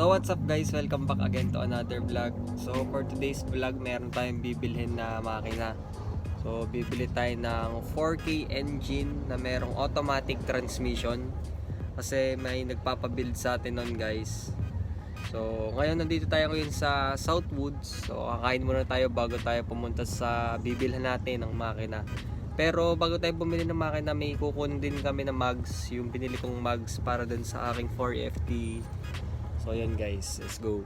So what's up guys, welcome back again to another vlog. So for today's vlog, meron tayong bibilhin na makina. So bibili tayo ng 4K engine na merong automatic transmission. Kasi may nagpapabuild sa atin nun guys. So ngayon nandito tayo ngayon sa Southwoods. So kakain muna tayo bago tayo pumunta sa bibilhan natin ng makina. Pero bago tayo bumili ng makina, may kukunin din kami ng mugs. Yung pinili kong mugs para dun sa aking 4FT. So yan guys, let's go.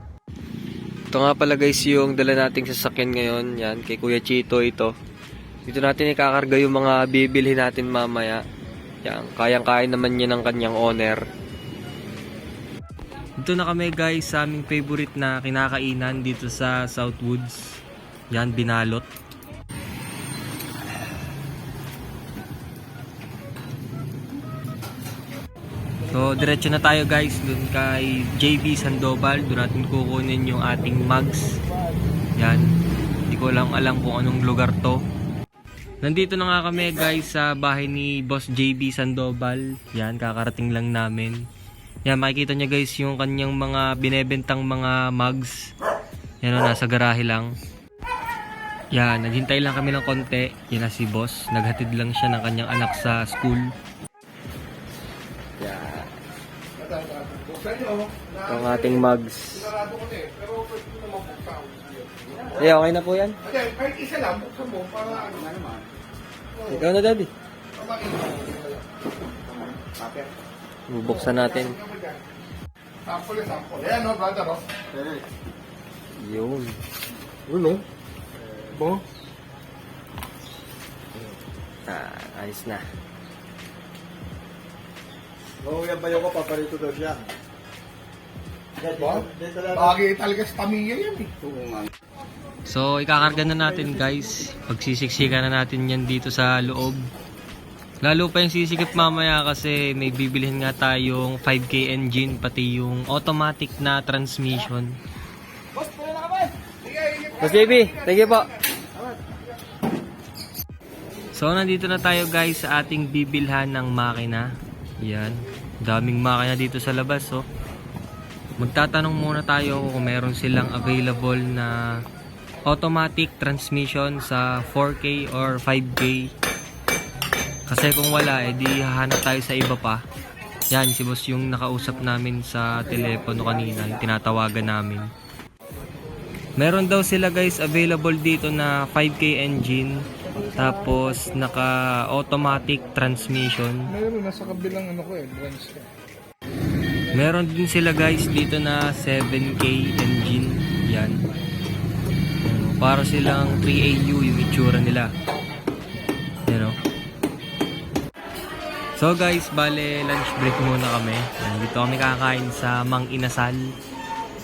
Ito nga pala guys yung dala nating sasakyan ngayon. Yan, kay Kuya Chito ito. Dito natin ikakarga yung mga bibilhin natin mamaya. Yan, kayang-kaya naman yan ng kanyang owner. Dito na kami guys sa aming favorite na kinakainan dito sa Southwoods. Yan, binalot. So, diretso na tayo guys dun kay JB Sandoval. Doon natin kukunin yung ating mugs. Yan. Hindi ko lang alam kung anong lugar to. Nandito na nga kami guys sa bahay ni Boss JB Sandoval. Yan, kakarating lang namin. Yan, makikita nyo guys yung kanyang mga binebentang mga mugs. Yan o, nasa garahe lang. Yan, naghintay lang kami ng konti. Yan na si Boss. Naghatid lang siya ng kanyang anak sa school. Ito ang ating mugs. Okay na po yan. Kahit isa lang, buksan mo para ano naman. Ikaw na daddy. Bubuksan natin. Sample. Ayan no, brother. Yun. Ulo. Bo. Ayos na. Yan ba yung ko, paparito daw siya. Bagay talaga sa Tamiya yan eh. So, ikakarga na natin guys. Pagsisiksikan na natin yan dito sa loob. Lalo pa yung sisikip mamaya kasi may bibilihin nga tayong 5K engine pati yung automatic na transmission. Boss JB, thank you po. So, nandito na tayo guys sa ating bibilhan ng makina. Yan. Daming makina dito sa labas, oh. Magtatanong muna tayo kung meron silang available na automatic transmission sa 4K or 5K. Kasi kung wala, edi hahanap tayo sa iba pa. Yan, si boss yung nakausap namin sa telepono kanina, yung tinatawagan namin. Meron daw sila guys available dito na 5K engine. Tapos naka automatic transmission. Meron nasa kabilang ano ko eh, branch ko. Meron din sila guys dito na 7K engine. Yan. Para silang 3AU yung itsura nila. Yan o. So guys, bale lunch break muna kami. Yan, dito kami kakain sa Mang Inasal.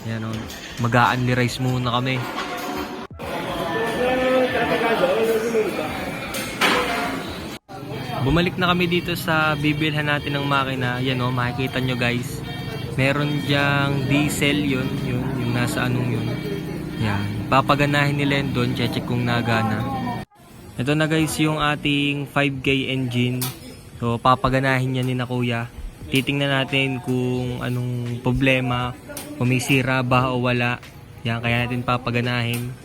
Yan o. Mag-a-unli rice muna kami. Bumalik na kami dito sa bibilhan natin ng makina. Yan o, makikita nyo guys. Meron dyang diesel yun, yung nasa anong yun. Yan, papaganahin nila yun doon, check kung nagana. Ito na guys yung ating 5K engine. So papaganahin yan ni na kuya. Titingnan natin kung anong problema, kung may sira ba o wala. Yan, kaya natin papaganahin.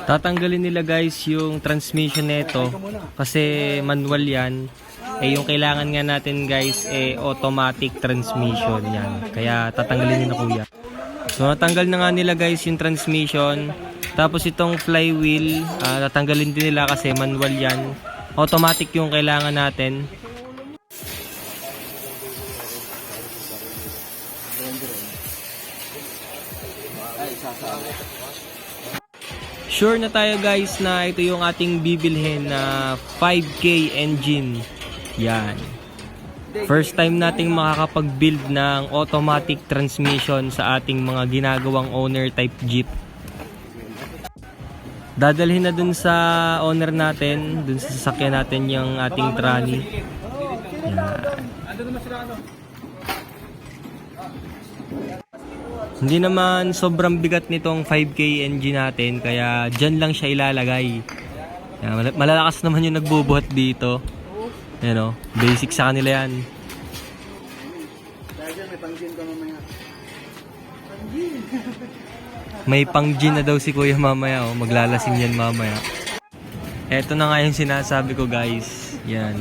Tatanggalin nila guys yung transmission nito kasi manual yan. Eh yung kailangan nga natin guys automatic transmission yan. Kaya tatanggalin nila kuya. So natanggal na nga nila guys yung transmission. Tapos itong flywheel tatanggalin din nila kasi manual yan. Automatic yung kailangan natin. Sure na tayo guys na ito yung ating bibilhin na 5K engine. Yan. First time nating makakapag-build ng automatic transmission sa ating mga ginagawang owner type Jeep. Dadalhin na dun sa owner natin, dun sa sasakyan natin yung ating tranny. Yan. Hindi naman sobrang bigat nitong 5K engine natin, kaya dyan lang siya ilalagay. Yan, malalakas naman yung nagbubuhat dito. Yan o, basic sa kanila yan. May pang-gin na daw si kuya mamaya o, maglalasing yan mamaya. Eto na nga yung sinasabi ko guys. Yan.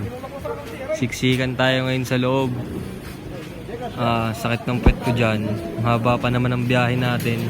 Siksikan tayo ngayon sa loob. Sakit ng pet ko dyan. Haba pa naman ang biyahe natin.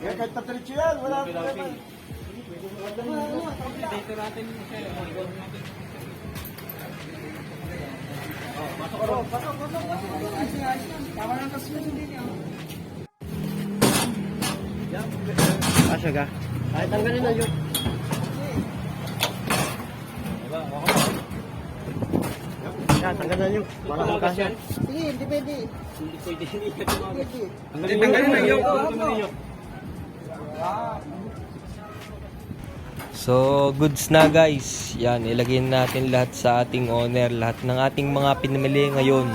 Kahit patricho yan, wala problema. Asya ka? Ay, tanggalin na yun. Yan, tanggalin na yun. Para ang kasya. Sige, hindi pwede. Hindi pwede. Tanggalin na yun. So, goods na guys. Yan, ilagay natin lahat sa ating owner. Lahat ng ating mga pinamili ngayon.